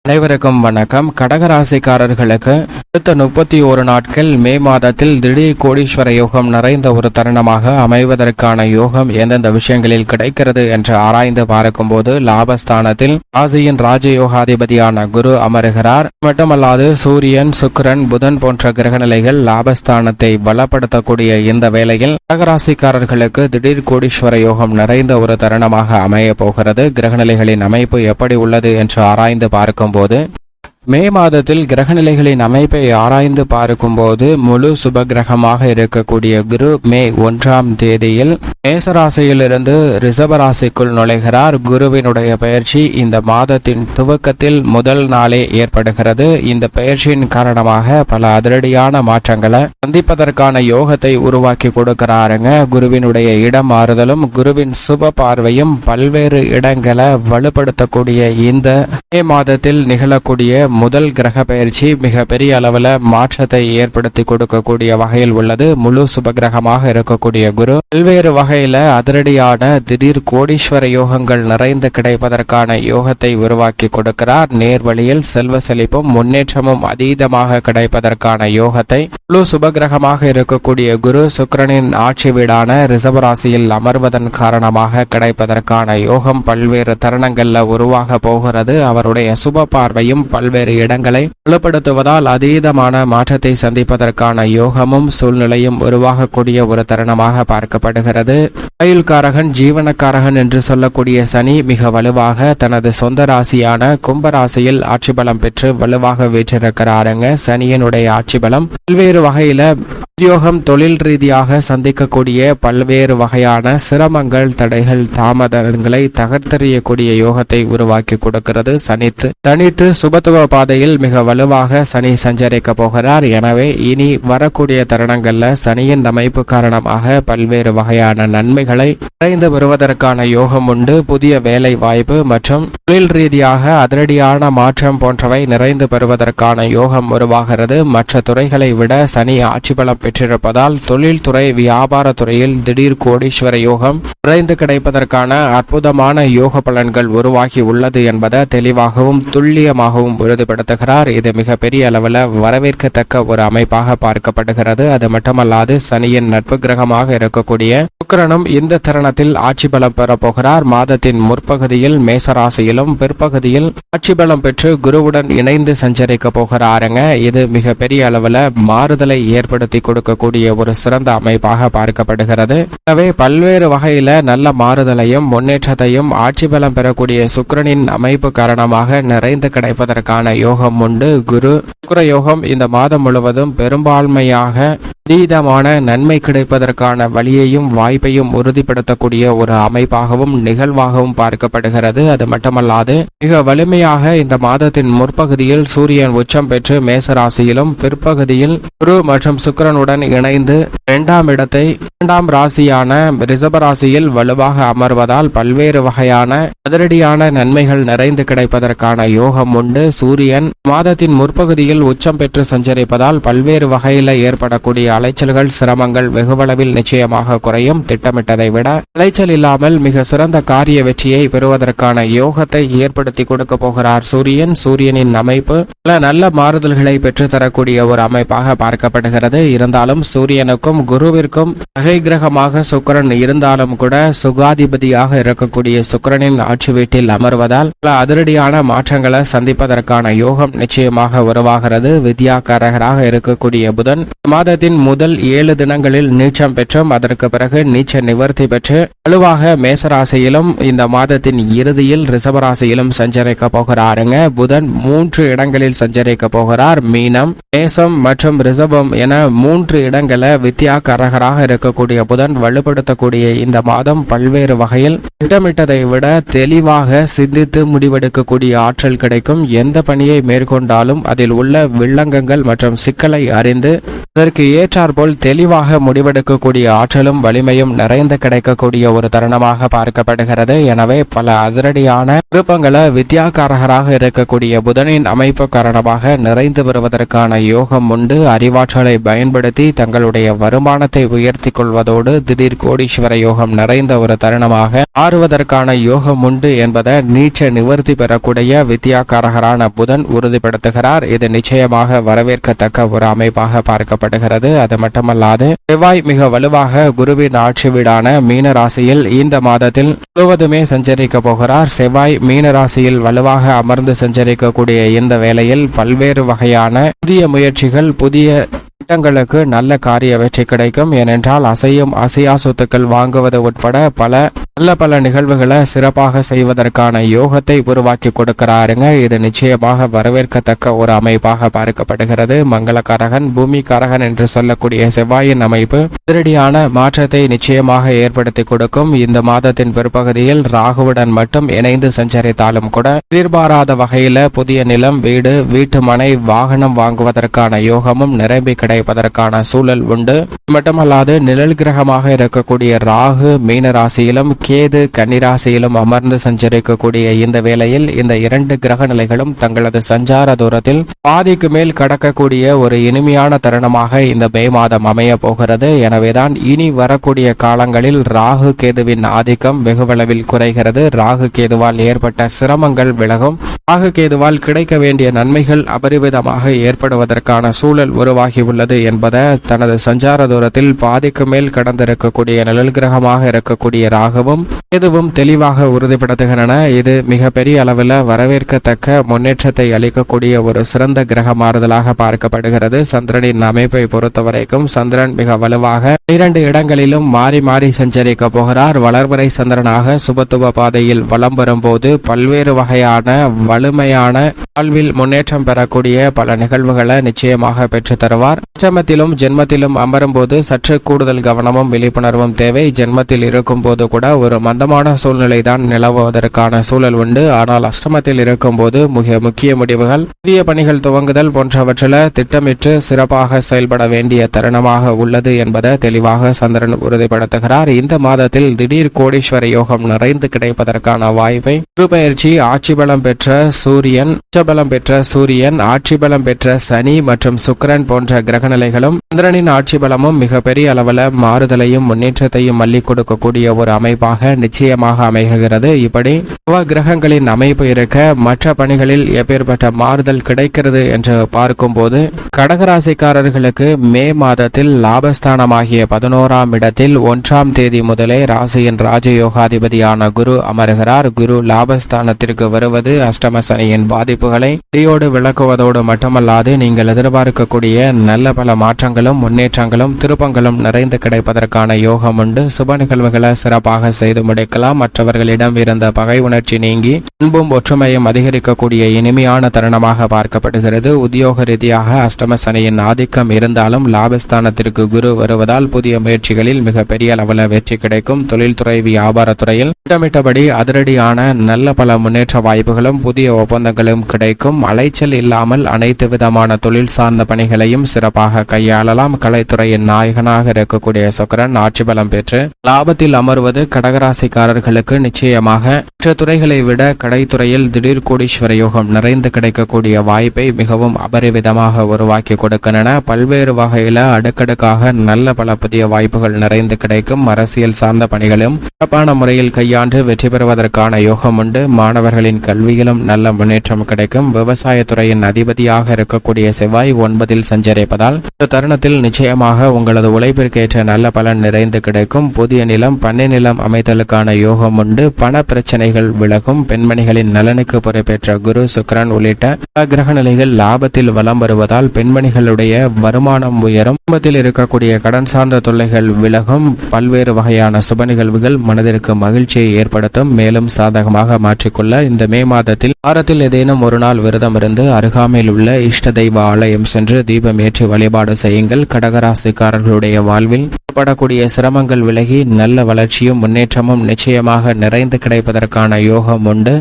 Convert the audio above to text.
அனைவருக்கும் வணக்கம். கடகராசிக்காரர்களுக்கு அடுத்த 31 நாட்கள் மே மாதத்தில் திடீர் கோடீஸ்வர யோகம் நிறைந்த ஒரு தருணமாக அமைவதற்கான யோகம் எந்தெந்த விஷயங்களில் கிடைக்கிறது என்று ஆராய்ந்து பார்க்கும்போது, லாபஸ்தானத்தில் ராசியின் ராஜயோகாதிபதியான குரு அமருகிறார். மட்டுமல்லாது சூரியன், சுக்கிரன், புதன் போன்ற கிரகநிலைகள் லாபஸ்தானத்தை பலப்படுத்தக்கூடிய இந்த வேளையில் கடகராசிக்காரர்களுக்கு திடீர் கோடீஸ்வர யோகம் நிறைந்த ஒரு தருணமாக அமைய போகிறது. கிரகநிலைகளின் அமைப்பு எப்படி உள்ளது என்று ஆராய்ந்து பார்க்கும்போது, மே மாதத்தில் கிரகநிலைகளின் அமைப்பை ஆராய்ந்து பார்க்கும்போது முழு சுபகிரகமாக இருக்கக்கூடிய குரு மே 1ஆம் தேதியில் மேசராசியிலிருந்து ரிஷபராசிக்குள் நுழைகிறார். குருவினுடைய பயிற்சி இந்த மாதத்தின் துவக்கத்தில் முதல் நாளே ஏற்படுகிறது. இந்த பயிற்சியின் காரணமாக பல அதிரடியான மாற்றங்களை சந்திப்பதற்கான யோகத்தை உருவாக்கி கொடுக்கிறாருங்க. குருவினுடைய இடம் மாறுதலும் குருவின் சுப பார்வையும் பல்வேறு இடங்களை வலுப்படுத்தக்கூடிய இந்த மே மாதத்தில் நிகழக்கூடிய முதல் கிரக பயிற்சி மிக பெரிய அளவில் மாற்றத்தை ஏற்படுத்தி கொடுக்கக்கூடிய வகையில் உள்ளது. முழு சுபகிரகமாக இருக்கக்கூடிய குரு பல்வேறு வகையில அதிரடியான திடீர் கோடீஸ்வர யோகங்கள் நிறைந்து கிடைப்பதற்கான யோகத்தை உருவாக்கி கொடுக்கிறார். நேர்வழியில் செல்வ செழிப்பும் முன்னேற்றமும் அதீதமாக கிடைப்பதற்கான யோகத்தை முழு சுபகிரகமாக இருக்கக்கூடிய குரு சுக்கிரனின் ஆட்சி வீடான ரிஷபராசியில் அமர்வதன் காரணமாக கிடைப்பதற்கான யோகம் பல்வேறு தருணங்கள்ல உருவாக போகிறது. அவருடைய சுப பார்வையும் பல்வேறு இடங்களை வலுப்படுத்துவதால் அதீதமான மாற்றத்தை சந்திப்பதற்கான யோகமும் சூழ்நிலையும் உருவாகக்கூடிய ஒரு தருணமாக பார்க்கப்படுகிறது. ஆயுள்காரகன், ஜீவனக்காரகன் என்று சொல்லக்கூடிய சனி மிக வலுவாக தனது சொந்த ராசியான கும்பராசியில் ஆட்சி பலம் பெற்று வலுவாக வீற்றிருக்கிறாருங்க. சனியனுடைய ஆட்சி பலம் பல்வேறு வகையில உத்தியோகம், தொழில் ரீதியாக சந்திக்கக்கூடிய பல்வேறு வகையான சிரமங்கள், தடைகள், தாமதங்களை தகர்த்தெறியக்கூடிய யோகத்தை உருவாக்கி கொடுக்கிறது. தனித்து சுபத்துவ பாதையில் மிக வலுவாக சனி சஞ்சரிக்க போகிறார். எனவே இனி வரக்கூடிய தருணங்கள்ல சனியின் அமைப்பு காரணமாக பல்வேறு வகையான நன்மைகளை நிறைந்து வருவதற்கான யோகம் உண்டு. புதிய வேலை வாய்ப்பு மற்றும் தொழில் ரீதியாக அதிரடியான மாற்றம் போன்றவை நிறைந்து பெறுவதற்கான யோகம் உருவாகிறது. மற்ற துறைகளை விட சனி ஆட்சி பலம் பெற்றிருப்பதால் தொழில்துறை, வியாபார துறையில் திடீர் கோடீஸ்வர யோகம் நிறைந்து கிடைப்பதற்கான அற்புதமான யோக பலன்கள் உருவாகி உள்ளது என்பதை தெளிவாகவும் துல்லியமாகவும் உறுதிப்படுத்துகிறார். இது மிக பெரிய அளவில் வரவேற்கத்தக்க ஒரு அமைப்பாக பார்க்கப்படுகிறது. அது மட்டுமல்லாது சனியின் நட்பு கிரகமாக இருக்கக்கூடிய சுக்கிரனும் இந்த தருணத்தில் ஆட்சி பலம் பெறப்போகிறார். மாதத்தின் முற்பகுதியில் மேசராசியிலும் பிற்பகுதியில் ஆட்சி பலம் பெற்று குருவுடன் இணைந்து சஞ்சரிக்க போகிறாருங்க. இது மிக பெரிய அளவில் மாறுதலை ஏற்படுத்தி கொடுக்கக்கூடிய ஒரு சிறந்த அமைப்பாக பார்க்கப்படுகிறது. எனவே பல்வேறு வகையில நல்ல மாறுதலையும் முன்னேற்றத்தையும் ஆட்சி பலம் பெறக்கூடிய சுக்கிரனின் அமைப்பு காரணமாக நிறைந்து கிடைப்பதற்கான யோகம் உண்டு. குரு சுக்கிர யோகம் இந்த மாதம் முழுவதும் பெரும்பான்மையாக அதீதமான நன்மை கிடைப்பதற்கான வழியையும் வாய்ப்பையும் உறுதிப்படுத்தக்கூடிய ஒரு அமைப்பாகவும் நிகழ்வாகவும் பார்க்கப்படுகிறது. அது மட்டுமல்லாது மிக வலிமையாக இந்த மாதத்தின் முற்பகுதியில் சூரியன் உச்சம் பெற்று மேசராசியிலும் பிற்பகுதியில் குரு மற்றும் சுக்கிரனுடன் இணைந்து 2ஆம் இடத்தை 2ஆம் ராசியான ரிஷபராசியில் வலுவாக அமர்வதால் பல்வேறு வகையான அதிரடியான நன்மைகள் நிறைந்து கிடைப்பதற்கான யோகம் உண்டு. சூரியன் மாதத்தின் முற்பகுதியில் உச்சம் பெற்று சஞ்சரிப்பதால் பல்வேறு வகையில் ஏற்படக்கூடிய அலைச்சல்கள், சிரமங்கள் வெகுவளவில் நிச்சயமாக குறையும். திட்டமிட்டதை விட அலைச்சல் இல்லாமல் மிக சிறந்த காரிய வெற்றியை பெறுவதற்கான யோகத்தை ஏற்படுத்தி கொடுக்க போகிறார் சூரியன். சூரியனின் அமைப்பு பல நல்ல மாறுதல்களை பெற்றுத்தரக்கூடிய ஒரு அமைப்பாக பார்க்கப்படுகிறது. இருந்தாலும் சூரியனுக்கும் குருவிற்கும் பகை கிரகமாக சுக்கிரன் இருந்தாலும் கூட சுகாதிபதியாக இருக்கக்கூடிய சுக்கிரனின் ஆட்சி வீட்டில் அமர்வதால் பல அதிரடியான மாற்றங்களை சந்திப்பதற்கான யோகம் நிச்சயமாக உருவாகிறது. வித்யாகாரகராக இருக்கக்கூடிய புதன் மாதத்தின் முதல் 7 தினங்களில் நீச்சம் பெற்றும் அதற்கு பிறகு நீச்ச நிவர்த்தி பெற்று வலுவாக மேசராசியிலும் இந்த மாதத்தின் இறுதியில் ரிஷபராசியிலும் சஞ்சரிக்க போகிறாருங்க. புதன் 3 இடங்களில் சஞ்சரிக்க போகிறார். மீனம், மேசம் மற்றும் ரிஷபம் என 3 இடங்களை வித்யாகாரகராக இருக்கக்கூடிய புதன் வலுப்படுத்தக்கூடிய இந்த மாதம் பல்வேறு வகையில் திட்டமிட்டதை விட தெளிவாக சிந்தித்து முடிவெடுக்கக்கூடிய ஆற்றல் கிடைக்கும். எந்த பணியை மேற்கொண்டாலும் அதில் உள்ள வில்லங்கங்கள் மற்றும் சிக்கலை அறிந்து அதற்கு ஏற்றாற்போல் தெளிவாக முடிவெடுக்கக்கூடிய ஆற்றலும் வலிமையும் நிறைந்து கிடைக்கக்கூடிய ஒரு தருணமாக பார்க்கப்படுகிறது. எனவே பல அதிரடியான விருப்பங்களை வித்யாகாரகராக இருக்கக்கூடிய புதனின் அமைப்பு காரணமாக நிறைந்து வருவதற்கான யோகம் உண்டு. அறிவாற்றலை பயன்படுத்தி தங்களுடைய வருமானத்தை உயர்த்தி கொள்வதோடு திடீர் கோடீஸ்வர யோகம் நிறைந்த ஒரு தருணமாக மாறுவதற்கான யோகம் உண்டு என்பதை நீச்ச நிவர்த்தி பெறக்கூடிய வித்யாகாரகரான புதன் புதன் உறுதிப்படுத்துகிறார். இது நிச்சயமாக வரவேற்கத்தக்க ஒரு அமைப்பாக பார்க்கப்படுகிறது. அது மட்டுமல்லாது செவ்வாய் மிக வலுவாக குருவின் ஆட்சி வீடான மீன ராசியில் இந்த மாதத்தில் முழுவதுமே சஞ்சரிக்க போகிறார். செவ்வாய் மீன ராசியில் வலுவாக அமர்ந்து சஞ்சரிக்கக்கூடிய இந்த வேளையில் பல்வேறு வகையான புதிய முயற்சிகள், புதிய திட்டங்களுக்கு நல்ல காரிய வெற்றி கிடைக்கும். ஏனென்றால் அசையா சொத்துக்கள் வாங்குவது உட்பட பல நிகழ்வுகளை சிறப்பாக செய்வதற்கான யோகத்தை உருவாக்கி கொடுக்கிறாருங்க. இது நிச்சயமாக வரவேற்கத்தக்க ஒரு அமைப்பாக பார்க்கப்படுகிறது. மங்களகாரகன், பூமிகாரகன் என்று சொல்லக்கூடிய செவ்வாயின் அமைப்பு அதிரடியான மாற்றத்தை நிச்சயமாக ஏற்படுத்தி கொடுக்கும். இந்த மாதத்தின் பிற்பகுதியில் ராகுவுடன் மட்டும் இணைந்து சஞ்சரித்தாலும் கூட எதிர்பாராத வகையில புதிய நிலம், வீடு, வீட்டு மனை, வாகனம் வாங்குவதற்கான யோகமும் நிரம்பி கிடைப்பதற்கான சூழல் உண்டு. மட்டுமல்லாது நிழல் கிரகமாக இருக்கக்கூடிய ராகு மீன ராசியிலும் கேது கன்னிராசியிலும் அமர்ந்து சஞ்சரிக்கக்கூடிய இந்த வேளையில் இந்த 2 கிரக நிலைகளும் தங்களது சஞ்சார தூரத்தில் பாதிக்கு மேல் கடக்கக்கூடிய ஒரு இனிமையான தருணமாக இந்த மே மாதம் அமைய போகிறது. எனவேதான் இனி வரக்கூடிய காலங்களில் ராகு கேதுவின் ஆதிக்கம் வெகுவளவில் குறைகிறது. ராகு கேதுவால் ஏற்பட்ட சிரமங்கள் விலகும். ராகு கேதுவால் கிடைக்க வேண்டிய நன்மைகள் அபரிவிதமாக ஏற்படுவதற்கான சூழல் உருவாகியுள்ளது என்பதை தனது சஞ்சார தூரத்தில் பாதிக்கு மேல் கடந்திருக்கக்கூடிய நிழல் கிரகமாக இருக்கக்கூடிய ராகுவும் எதுவும் தெளிவாக உறுதிப்படுத்துகின்றன. இது மிகப்பெரிய அளவில் வரவேற்கத்தக்க முன்னேற்றத்தை அளிக்கக்கூடிய ஒரு சிறந்த கிரக மாறுதலாக பார்க்கப்படுகிறது. சந்திரனின் அமைப்பை பொறுத்தவரைக்கும் சந்திரன் மிக வலுவாக 2 இடங்களிலும் மாறி மாறி சஞ்சரிக்க போகிறார். வளர்வரை சந்திரனாக சுபத்துவ பாதையில் வலம் வரும்போது பல்வேறு வகையான வலிமையான வாழ்வில் முன்னேற்றம் பெறக்கூடிய பல நிகழ்வுகளை நிச்சயமாக பெற்று தருவார். அஷ்டமத்திலும் ஜென்மத்திலும் அமரும் போது சற்று கூடுதல் கவனமும் விழிப்புணர்வும் தேவை. ஜென்மத்தில் இருக்கும் போது கூட ஒரு மந்தமான சூழ்நிலை தான் நிலவுவதற்கான சூழல் உண்டு. ஆனால் அஷ்டமத்தில் இருக்கும் போது மிக முக்கிய முடிவுகள், புதிய பணிகள் துவங்குதல் போன்றவற்றில் திட்டமிட்டு சிறப்பாக செயல்பட வேண்டிய தருணமாக உள்ளது என்பதை தெளிவாக சந்திரன் உறுதிப்படுத்துகிறார். இந்த மாதத்தில் திடீர் கோடீஸ்வர யோகம் நிறைந்து கிடைப்பதற்கான வாய்ப்பை குரு பயிற்சி, ஆட்சி பலம் பெற்ற சூரியன், உச்சபலம் பெற்ற சூரியன், ஆட்சி பலம் பெற்ற சனி மற்றும் சுக்கிரன் போன்ற கிரகநிலைகளும் சந்திரனின் ஆட்சி பலமும் மிகப்பெரிய அளவில் மாறுதலையும் முன்னேற்றத்தையும் அள்ளி கொடுக்கக்கூடிய ஒரு அமைப்பாக நிச்சயமாக அமைகிறது. இப்படி கிரகங்களின் அமைப்பு இருக்க மற்ற பணிகளில் எப்பேற்பட்ட மாறுதல் கிடைக்கிறது என்று பார்க்கும்போது கடகராசிக்காரர்களுக்கு மே மாதத்தில் லாபஸ்தானமாகிய 11ஆம் இடத்தில் 1ஆம் தேதி முதலே ராசியின் ராஜயோகாதிபதியான குரு அமர்கிறார். குரு லாபஸ்தானத்திற்கு வருவது அஷ்டம சனியின் பாதிப்புகளை இடியோடு விளக்குவதோடு மட்டுமல்லாது நீங்கள் எதிர்பார்க்கக்கூடிய நல்ல பல மாற்றங்களும் முன்னேற்றங்களும் திருப்பங்களும் நிறைந்து கிடைப்பதற்கான யோகம் உண்டு. சுப நிகழ்வுகளை சிறப்பாக செய்து முடிக்கலாம். மற்றவர்களிடம் இருந்த பகை உணர்ச்சி நீங்கி அன்பும் ஒற்றுமையும் அதிகரிக்கக்கூடிய இனிமையான தருணமாக பார்க்கப்படுகிறது. உத்தியோக ரீதியாக அஷ்டம சனியின் ஆதிக்கம் இருந்தாலும் லாபஸ்தானத்திற்கு குரு வருவதால் புதிய முயற்சிகளில் மிகப்பெரிய அளவில் வெற்றி கிடைக்கும். தொழில்துறை, வியாபாரத்துறையில் திட்டமிட்டபடி அதிரடியான நல்ல பல முன்னேற்ற வாய்ப்புகளும் புதிய ஒப்பந்தங்களும் கிடைக்கும். அலைச்சல் இல்லாமல் அனைத்து விதமான தொழில் சார்ந்த பணிகளையும் சிறப்பாக கையாளலாம். கலைத்துறையின் நாயகனாக இருக்கக்கூடிய சுக்கிரன் ஆட்சி பலம் பெற்று லாபத்தில் அமர்வது கடகராசிக்காரர்களுக்கு நிச்சயமாக மற்ற துறைகளை விட கடைத்துறையில் திடீர் கோடீஸ்வர யோகம் நிறைந்து கிடைக்கக்கூடிய வாய்ப்பை மிகவும் அபரிவிதமாக உருவாக்கி கொடுக்கின்றன. பல்வேறு வகையில அடுக்கடுக்காக நல்ல பல புதிய வாய்ப்புகள் நிறைந்து கிடைக்கும். அரசியல் சார்ந்த பணிகளும் சிறப்பான முறையில் கையாண்டு வெற்றி பெறுவதற்கான யோகம் உண்டு. மாணவர்களின் கல்வியிலும் நல்ல முன்னேற்றம் கிடைக்கும். விவசாயத்துறையின் அதிபதியாக இருக்கக்கூடிய செவ்வாய் 9இல் சஞ்சரிப்பதால் இந்த தருணத்தில் நிச்சயமாக உங்களது உழைப்பிற்கேற்ற நல்ல பலன் நிறைந்து கிடைக்கும். புதிய நிலம், பண்ணை நிலம் அமைத்தலுக்கான யோகம் உண்டு. பண பிரச்சனைகள் விலகும். பெண்மணிகளின் நலனுக்கு பொறுப்பேற்ற குரு, சுக்கிரன் உள்ளிட்ட கிரக நிலைகள் லாபத்தில் வலம் வருவதால் பெண்மணிகளுடைய வருமானம் உயரும். குடும்பத்தில் இருக்கக்கூடிய கடன் சார்ந்த தொல்லைகள் விலகும். பல்வேறு வகையான சுப நிகழ்வுகள் மனதிற்கு மகிழ்ச்சியை ஏற்படுத்தும். மேலும் சாதகமாக மாற்றிக்கொள்ள இந்த மே மாதத்தில் வாரத்தில் ஏதேனும் ஒரு நாள் விரதம் இருந்து அருகாமையில் உள்ள இஷ்ட தெய்வ ஆலயம் சென்று தீபம் ஏற்றி வழிபாடு செய்யுங்கள். கடகராசிக்காரர்களுடைய வாழ்வில் படக்கூடிய சிரமங்கள் விலகி நல்ல வளர்ச்சியும் முன்னேற்றமும் நிச்சயமாக நிறைந்து கிடைப்பதற்கான யோகம் உண்டு.